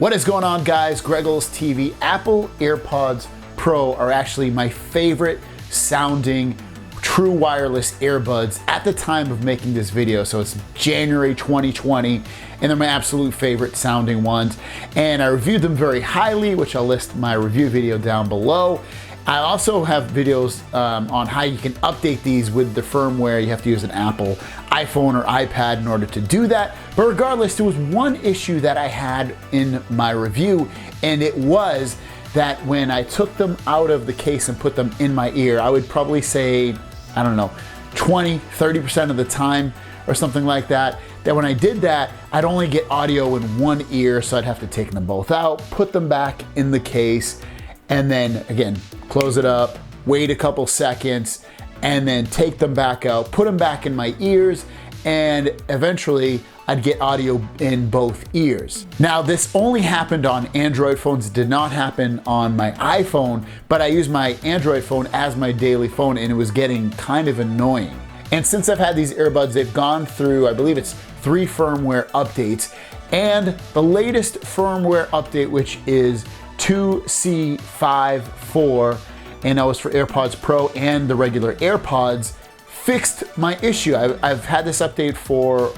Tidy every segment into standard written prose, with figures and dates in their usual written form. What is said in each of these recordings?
What is going on, guys? Greggles TV. Apple AirPods Pro are actually my favorite sounding true wireless earbuds at the time of making this video. So it's January 2020 and they're my absolute favorite sounding ones. And I reviewed them very highly, which I'll list my review video down below. I also have videos on how you can update these with the firmware. You have to use an Apple iPhone or iPad in order to do that. But regardless, there was one issue that I had in my review, and it was that when I took them out of the case and put them in my ear, I would probably say, I don't know, 20-30% of the time or something like that, that when I did that, I'd only get audio in one ear, so I'd have to take them both out, put them back in the case, and then again, close it up, wait a couple seconds, and then take them back out, put them back in my ears, and eventually I'd get audio in both ears. Now, this only happened on Android phones, it did not happen on my iPhone, but I use my Android phone as my daily phone, and it was getting kind of annoying. And since I've had these earbuds, they've gone through, I believe it's 3 firmware updates, and the latest firmware update, which is 2C54, and that was for AirPods Pro and the regular AirPods, fixed my issue. I've had this update for,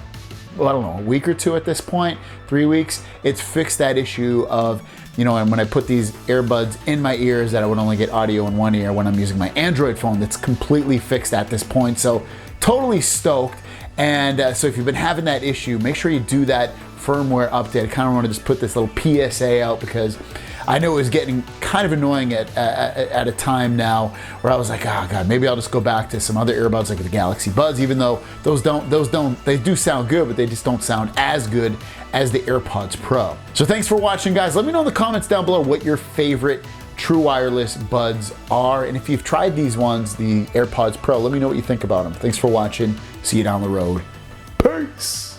well, I don't know, a week or two at this point, 3 weeks. It's fixed that issue of, you know, and when I put these earbuds in my ears, that I would only get audio in one ear when I'm using my Android phone. That's completely fixed at this point. So totally stoked. And so if you've been having that issue, make sure you do that firmware update. I kind of want to just put this little PSA out because I know it was getting kind of annoying at a time now where I was like, oh God, maybe I'll just go back to some other earbuds like the Galaxy Buds, even though they do sound good, but they just don't sound as good as the AirPods Pro. So thanks for watching, guys. Let me know in the comments down below what your favorite true wireless buds are. And if you've tried these ones, the AirPods Pro, let me know what you think about them. Thanks for watching. See you down the road. Peace.